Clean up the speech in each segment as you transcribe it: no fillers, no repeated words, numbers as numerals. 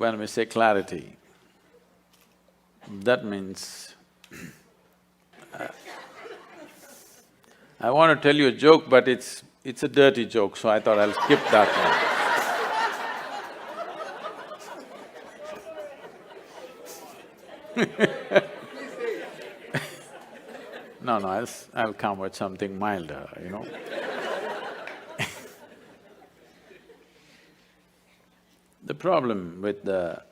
when we say clarity, that means I want to tell you a joke, but it's a dirty joke, so I thought I'll skip that one. No, I'll come with something milder, you know. The problem with the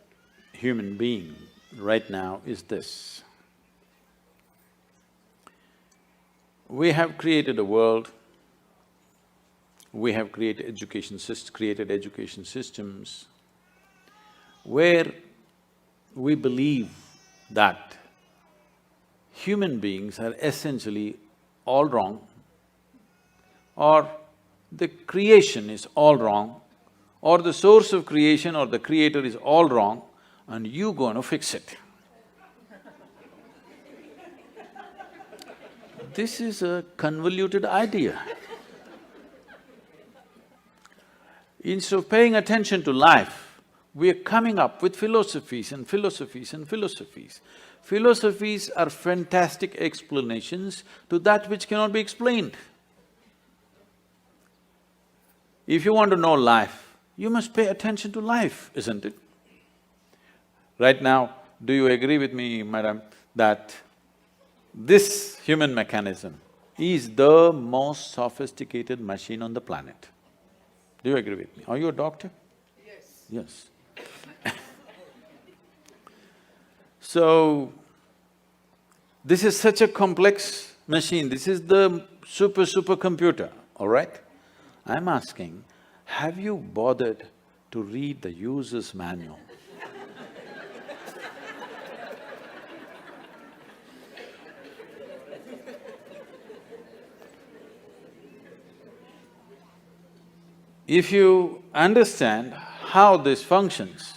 human being right now is this. We have created a world, we have created education systems where we believe that human beings are essentially all wrong, or the creation is all wrong, or the source of creation or the creator is all wrong, and you gonna fix it. This is a convoluted idea. Instead of paying attention to life, we are coming up with philosophies and philosophies and philosophies. Philosophies are fantastic explanations to that which cannot be explained. If you want to know life, you must pay attention to life, isn't it? Right now, do you agree with me, madam, that this human mechanism is the most sophisticated machine on the planet? Do you agree with me? Are you a doctor? Yes. Yes. So, this is such a complex machine, this is the supercomputer, all right? I'm asking, have you bothered to read the user's manual? If you understand how this functions,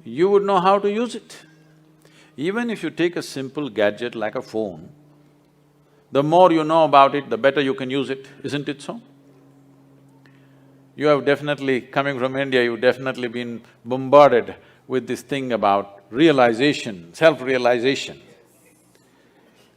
you would know how to use it. Even if you take a simple gadget like a phone, the more you know about it, the better you can use it, isn't it so? You have definitely, coming from India, you've definitely been bombarded with this thing about realization, self-realization.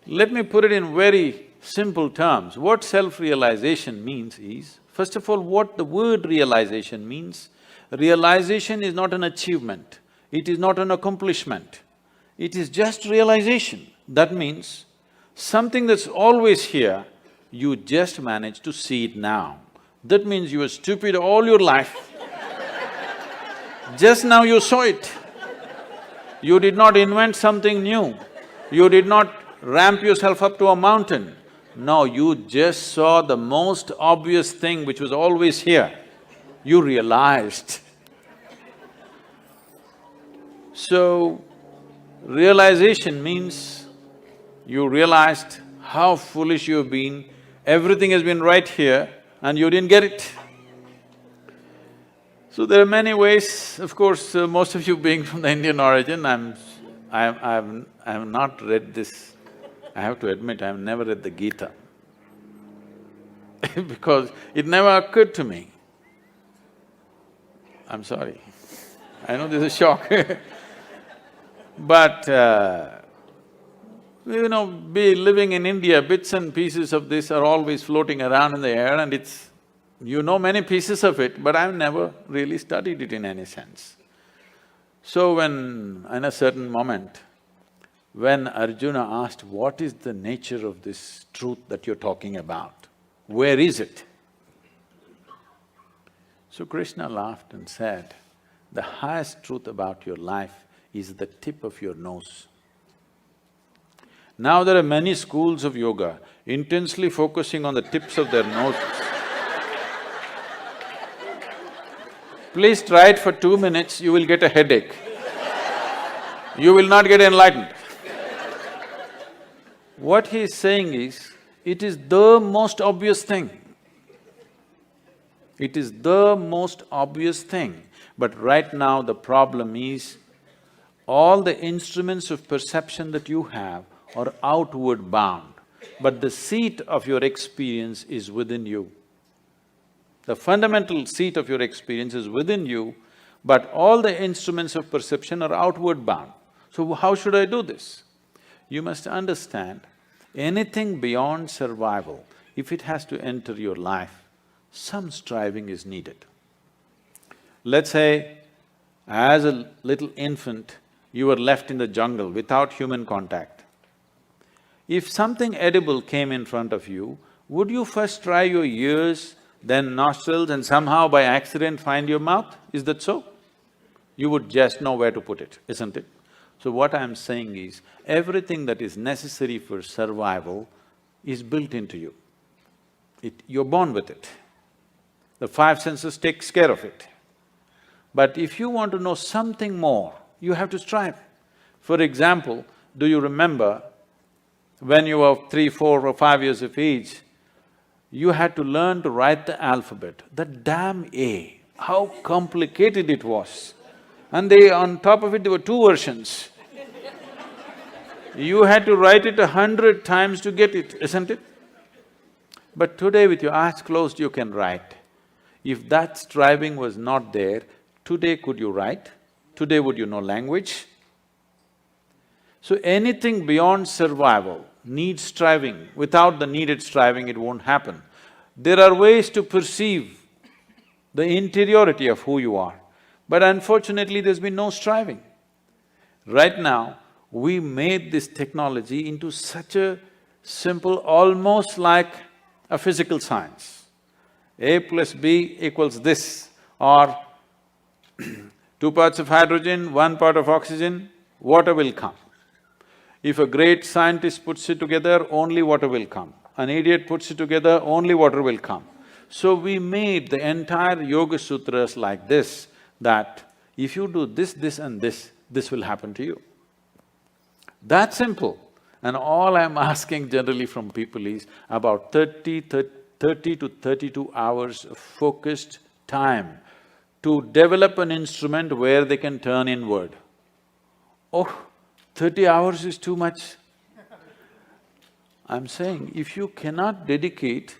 Let me put it in very simple terms. What self-realization means is, first of all, what the word realization means. Realization is not an achievement, it is not an accomplishment, it is just realization. That means something that's always here, you just manage to see it now. That means you were stupid all your life. Just now you saw it. You did not invent something new. You did not ramp yourself up to a mountain. No, you just saw the most obvious thing which was always here. You realized. So, realization means you realized how foolish you've been, everything has been right here and you didn't get it. So there are many ways, of course, most of you being from the Indian origin, I've not read this. I have to admit, I've never read the Gita because it never occurred to me. I'm sorry, I know this is a shock but you know, living in India, bits and pieces of this are always floating around in the air and it's… you know many pieces of it, but I've never really studied it in any sense. So when, in a certain moment, when Arjuna asked, what is the nature of this truth that you're talking about? Where is it? So Krishna laughed and said, the highest truth about your life is the tip of your nose. Now there are many schools of yoga intensely focusing on the tips of their noses. Please try it for 2 minutes, you will get a headache. You will not get enlightened. What he is saying is, it is the most obvious thing. It is the most obvious thing. But right now the problem is, all the instruments of perception that you have are outward bound, but the seat of your experience is within you. The fundamental seat of your experience is within you, but all the instruments of perception are outward bound. So how should I do this? You must understand, anything beyond survival, if it has to enter your life, some striving is needed. Let's say, as a little infant, you were left in the jungle without human contact. If something edible came in front of you, would you first try your ears, then nostrils, and somehow by accident find your mouth? Is that so? You would just know where to put it, isn't it? So what I'm saying is, everything that is necessary for survival is built into you. You're born with it. The five senses takes care of it. But if you want to know something more, you have to strive. For example, do you remember when you were 3, 4 or 5 years of age, you had to learn to write the alphabet. That damn A, how complicated it was. And on top of it, there were 2 versions. You had to write it 100 times to get it, isn't it? But today with your eyes closed, you can write. If that striving was not there, today could you write? Today would you know language? So anything beyond survival needs striving. Without the needed striving, it won't happen. There are ways to perceive the interiority of who you are, but unfortunately there's been no striving. Right now, we made this technology into such a simple, almost like a physical science. A plus B equals this, or 2 parts of hydrogen, 1 part of oxygen, water will come. If a great scientist puts it together, only water will come. An idiot puts it together, only water will come. So we made the entire Yoga Sutras like this, that if you do this, this and this will happen to you. That simple. And all I'm asking generally from people is about 30 to 32 hours of focused time to develop an instrument where they can turn inward. Oh, 30 hours is too much. I'm saying, if you cannot dedicate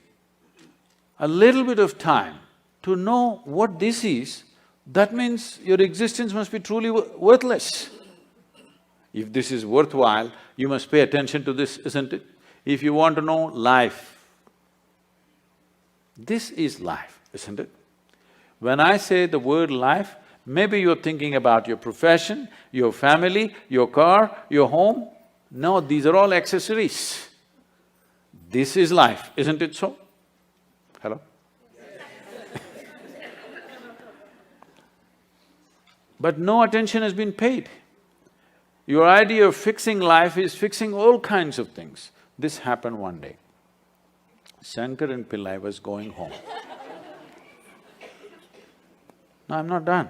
a little bit of time to know what this is, that means your existence must be truly worthless. If this is worthwhile, you must pay attention to this, isn't it? If you want to know life, this is life, isn't it? When I say the word life, maybe you're thinking about your profession, your family, your car, your home. No, these are all accessories. This is life, isn't it so? Hello? But no attention has been paid. Your idea of fixing life is fixing all kinds of things. This happened one day. Shankaran Pillai was going home. No, I'm not done.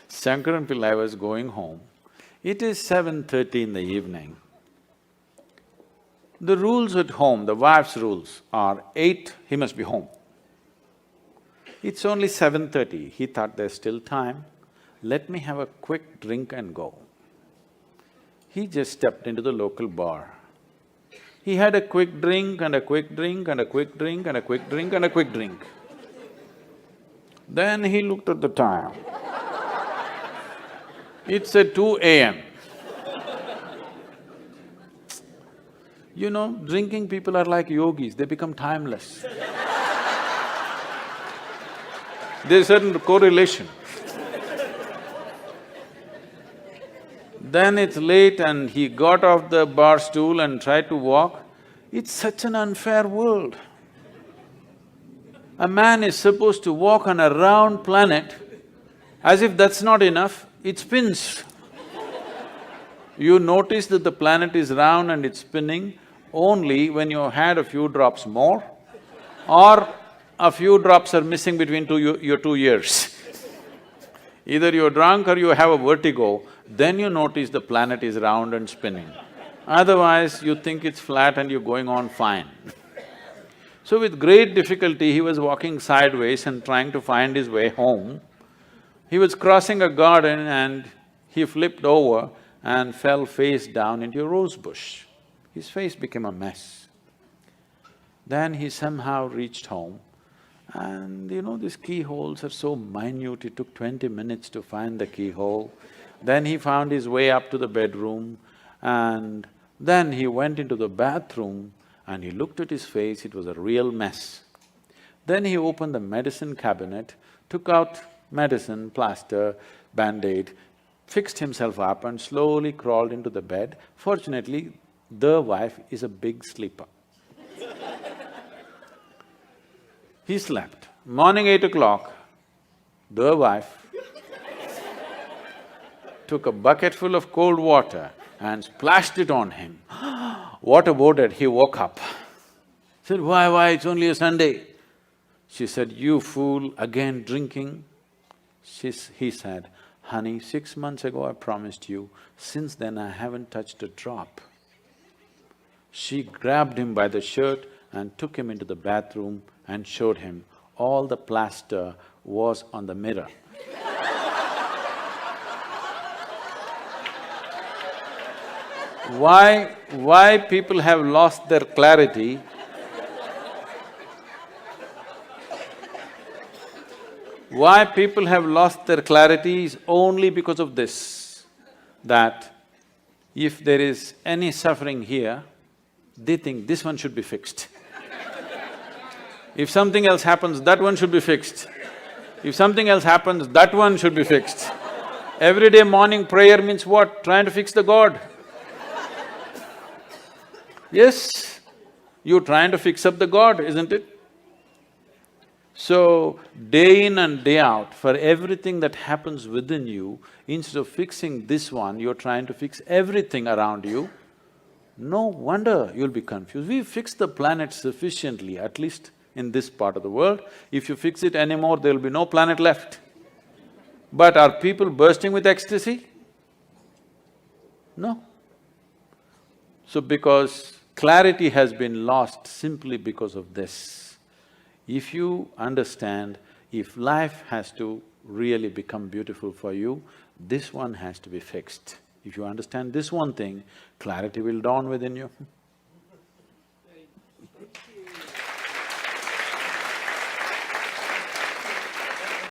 Shankaran Pillai was going home. It is 7:30 in the evening. The rules at home, the wife's rules are 8, he must be home. It's only 7:30, he thought there's still time, let me have a quick drink and go. He just stepped into the local bar. He had a quick drink and a quick drink and a quick drink and a quick drink and a quick drink. Then he looked at the time. It's at 2 a.m. You know, drinking people are like yogis, they become timeless. There's a certain correlation. Then it's late and he got off the bar stool and tried to walk. It's such an unfair world. A man is supposed to walk on a round planet, as if that's not enough, it spins. You notice that the planet is round and it's spinning only when you had a few drops more, or a few drops are missing between your 2 ears. Either you're drunk or you have a vertigo, then you notice the planet is round and spinning. Otherwise, you think it's flat and you're going on fine. So with great difficulty, he was walking sideways and trying to find his way home. He was crossing a garden and he flipped over and fell face down into a rose bush. His face became a mess. Then he somehow reached home And these keyholes are so minute, it took 20 minutes to find the keyhole. Then he found his way up to the bedroom, and then he went into the bathroom and he looked at his face, it was a real mess. Then he opened the medicine cabinet, took out medicine, plaster, band-aid, fixed himself up and slowly crawled into the bed. Fortunately, the wife is a big sleeper. He slept. Morning 8 o'clock, the wife took a bucket full of cold water and splashed it on him. What about it? He woke up. Said, why, it's only a Sunday. She said, you fool, again drinking? He said, honey, 6 months ago I promised you, since then I haven't touched a drop. She grabbed him by the shirt and took him into the bathroom and showed him all the plaster was on the mirror. Why people have lost their clarity? Why people have lost their clarity is only because of this, that if there is any suffering here, they think this one should be fixed. If something else happens, that one should be fixed. If something else happens, that one should be fixed. Everyday morning prayer means what? Trying to fix the God. Yes, you're trying to fix up the God, isn't it? So, day in and day out, for everything that happens within you, instead of fixing this one, you're trying to fix everything around you. No wonder you'll be confused. We fixed the planet sufficiently, at least in this part of the world. If you fix it anymore, there'll be no planet left. But are people bursting with ecstasy? No. So because clarity has been lost simply because of this. If you understand, if life has to really become beautiful for you, this one has to be fixed. If you understand this one thing, clarity will dawn within you.